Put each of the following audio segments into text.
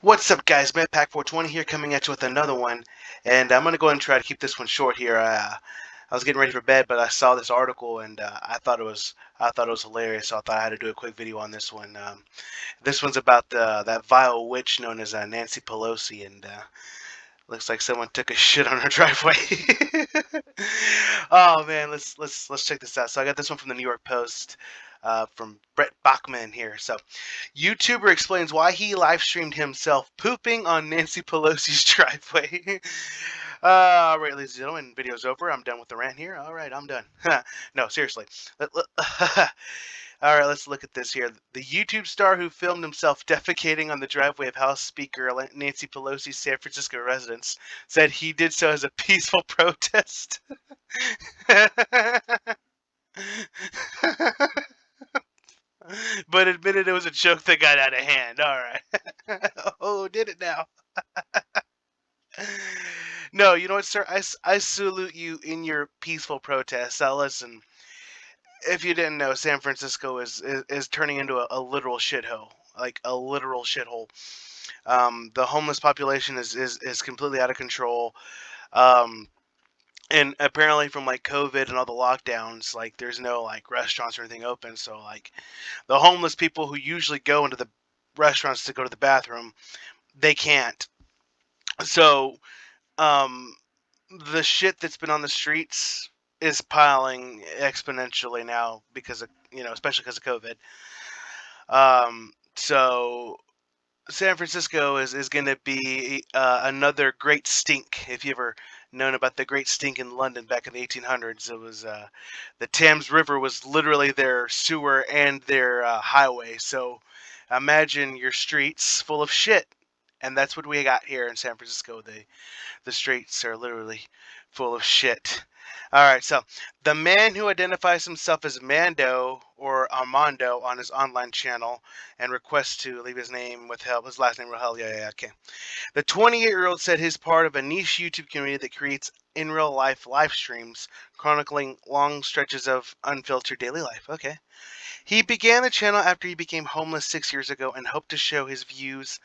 What's up, guys? MedPack420 here, coming at you with another one, and I'm gonna go ahead and try to keep this one short here. I was getting ready for bed, but I saw this article and I thought it was hilarious, so I thought I had to do a quick video on this one. This one's about that vile witch known as Nanci Pelosi, and looks like someone took a shit on her driveway. Oh man, let's check this out. So I got this one from the New York Post, from Brett Bachman here. So, YouTuber explains why he live streamed himself pooping on Nancy Pelosi's driveway. All right, ladies and gentlemen, video's over. I'm done with the rant here. All right, I'm done. No, seriously. All right, let's look at this here. The YouTube star who filmed himself defecating on the driveway of House Speaker Nancy Pelosi's San Francisco residence said he did so as a peaceful protest. But admitted it was a joke that got out of hand. All right. Oh, did it now? No, you know what, sir? I salute you in your peaceful protest. Now, listen, if you didn't know, San Francisco is turning into a literal shithole. Like a literal shithole. The homeless population is completely out of control. Um, and apparently from like COVID and all the lockdowns, like there's no like restaurants or anything open. So like the homeless people who usually go into the restaurants to go to the bathroom, they can't. So um, the shit that's been on the streets is piling exponentially now because of, especially because of COVID. So San Francisco is going to be another great stink. If you ever known about the Great Stink in London back in the 1800s, it was the Thames River was literally their sewer and their highway. So imagine your streets full of shit, and that's what we got here in San Francisco. The streets are literally full of shit. All right, so the man who identifies himself as Mando or Armando on his online channel and requests to leave his name withheld, his last name withheld. Yeah, okay. The 28-year-old said he's part of a niche YouTube community that creates in real life live streams chronicling long stretches of unfiltered daily life. Okay. He began the channel after he became homeless 6 years ago and hoped to show his viewers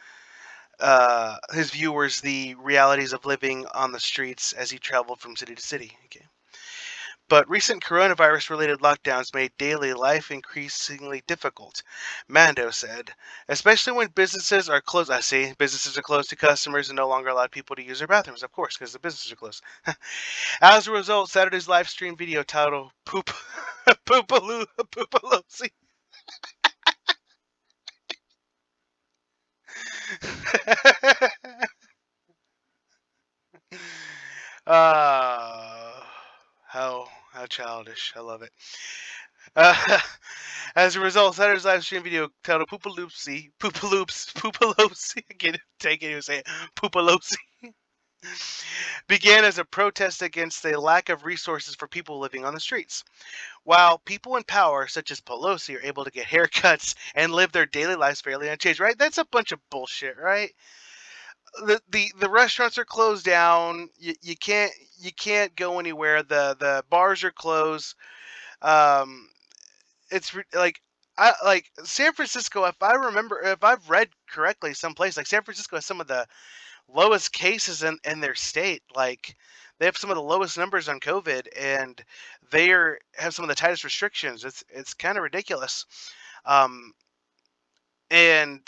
the realities of living on the streets as he traveled from city to city. Okay. But recent coronavirus-related lockdowns made daily life increasingly difficult, Mando said, especially when businesses are closed. I see, businesses are closed to customers and no longer allowed people to use their bathrooms, of course, because the businesses are closed. As a result, Saturday's live stream video titled Poopalosi uh, how childish. I love it. Uh, as a result, Saturday's live stream video titled Poopalosi, I can't take it, he was saying Poopalosi, began as a protest against the lack of resources for people living on the streets. While people in power, such as Pelosi, are able to get haircuts and live their daily lives fairly unchanged, right? That's a bunch of bullshit, right? The restaurants are closed down. You can't go anywhere. The bars are closed. Um, like like San Francisco. If I've read correctly, someplace like San Francisco has some of the lowest cases in their state. Like they have some of the lowest numbers on COVID, and have some of the tightest restrictions. It's kind of ridiculous. Um, and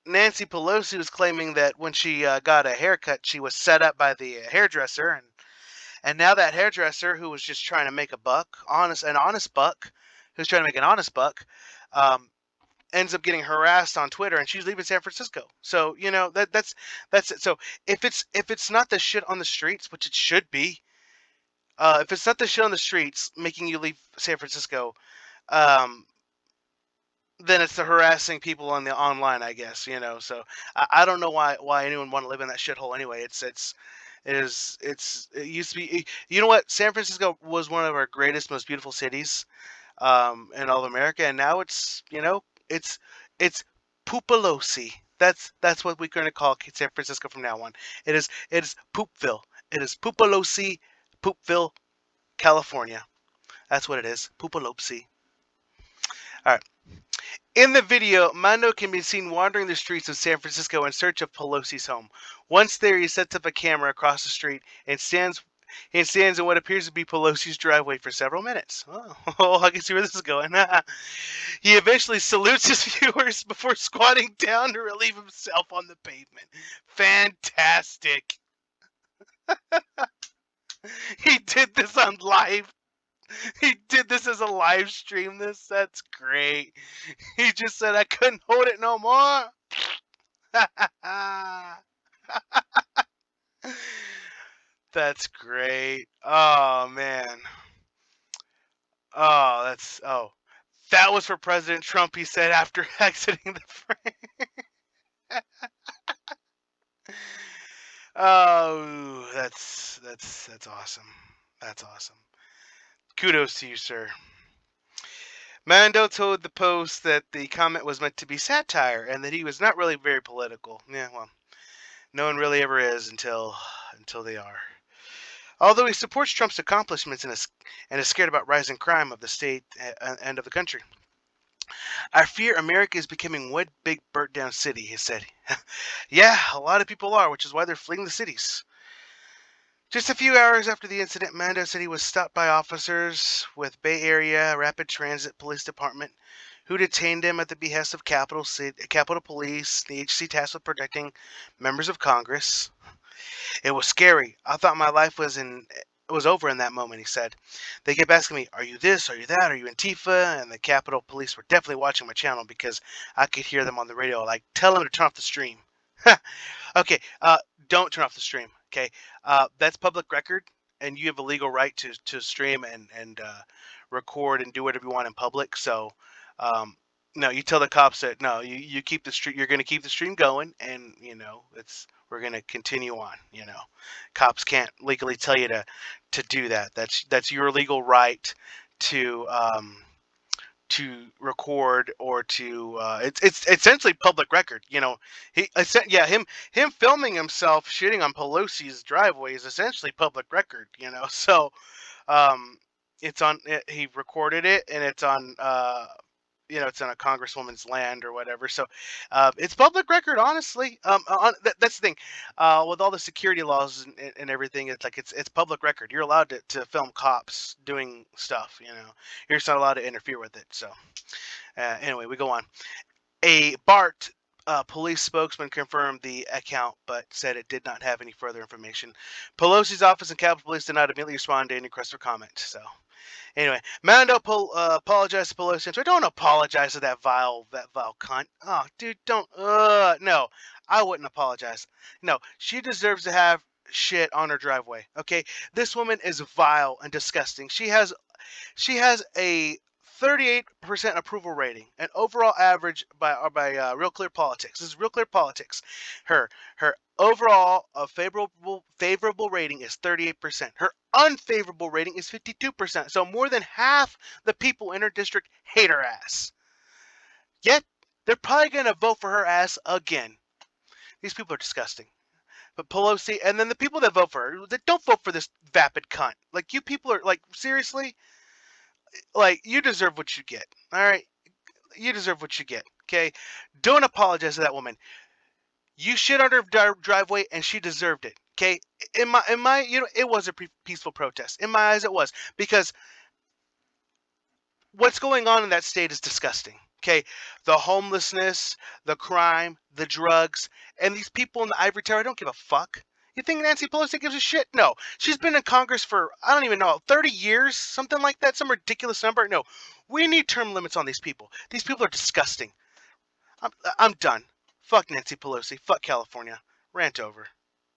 Nancy Pelosi was claiming that when she got a haircut, she was set up by the hairdresser, and now that hairdresser who was just trying to make a buck, an honest buck, who's trying to make an honest buck, um, ends up getting harassed on Twitter, and she's leaving San Francisco. So that's it. So if it's not the shit on the streets, which it should be, if it's not the shit on the streets making you leave San Francisco, um, then it's the harassing people on the online, I guess. So I don't know why anyone want to live in that shithole anyway. It used to be. You know what? San Francisco was one of our greatest, most beautiful cities, in all of America, and now it's Poopalosi. That's what we're going to call San Francisco from now on. It is Poopville. It is Poopalosi, Poopville, California. That's what it is. Poopalosi. All right. In the video, Mando can be seen wandering the streets of San Francisco in search of Pelosi's home. Once there, he sets up a camera across the street and stands in what appears to be Pelosi's driveway for several minutes. Oh, I can see where this is going. He eventually salutes his viewers before squatting down to relieve himself on the pavement. Fantastic. He did this on live. He did this as a live stream. That's great. He just said I couldn't hold it no more. That's great. Oh man. That was for President Trump, he said after exiting the frame. Oh, that's awesome. That's awesome. Kudos to you, sir. Mando told the Post that the comment was meant to be satire and that he was not really very political. Yeah, well, no one really ever is until they are. Although he supports Trump's accomplishments and is scared about rising crime of the state and of the country. I fear America is becoming one big burnt down city, he said. Yeah, a lot of people are, which is why they're fleeing the cities. Just a few hours after the incident, Mando said he was stopped by officers with Bay Area Rapid Transit Police Department, who detained him at the behest of Capitol Police, the agency tasked with protecting members of Congress. It was scary. I thought my life was over in that moment, he said. They kept asking me, are you this, are you that, are you Antifa? And the Capitol Police were definitely watching my channel because I could hear them on the radio, like, tell them to turn off the stream. Okay, don't turn off the stream, okay? That's public record, and you have a legal right to stream and record and do whatever you want in public. So, no, you tell the cops that, no, you keep the stream, you're going to keep the stream going, and, we're going to continue on, Cops can't legally tell you to do that. That's your legal right to record or to it's essentially public record. Him filming himself shitting on Pelosi's driveway is essentially public record. So it's on, he recorded it, and it's on it's on a congresswoman's land or whatever. So it's public record, honestly. That's the thing. With all the security laws and everything, it's like it's public record. You're allowed to film cops doing stuff. You're just not allowed to interfere with it. So anyway, we go on. A BART police spokesman confirmed the account, but said it did not have any further information. Pelosi's office and Capitol Police did not immediately respond to any request for comment. So anyway, Mando apologized to Pelosi. So don't apologize to that vile cunt. Oh, dude, don't. No, I wouldn't apologize. No, she deserves to have shit on her driveway. Okay, this woman is vile and disgusting. She has a 38% approval rating, an overall average by Real Clear Politics. This is Real Clear Politics. Her overall favorable rating is 38%. Her unfavorable rating is 52%. So more than half the people in her district hate her ass. Yet they're probably going to vote for her ass again. These people are disgusting. But Pelosi, and then the people that vote for her, don't vote for this vapid cunt. Like, you people are, like, seriously? Like, you deserve what you get. All right? You deserve what you get. Okay? Don't apologize to that woman. You shit on her driveway, and she deserved it. Okay? In my, it was a peaceful protest. In my eyes, it was, because what's going on in that state is disgusting. Okay? The homelessness, the crime, the drugs, and these people in the ivory tower, I don't give a fuck. You think Nanci Pelosi gives a shit? No. She's been in Congress for, I don't even know, 30 years? Something like that? Some ridiculous number? No. We need term limits on these people. These people are disgusting. I'm done. Fuck Nanci Pelosi. Fuck California. Rant over.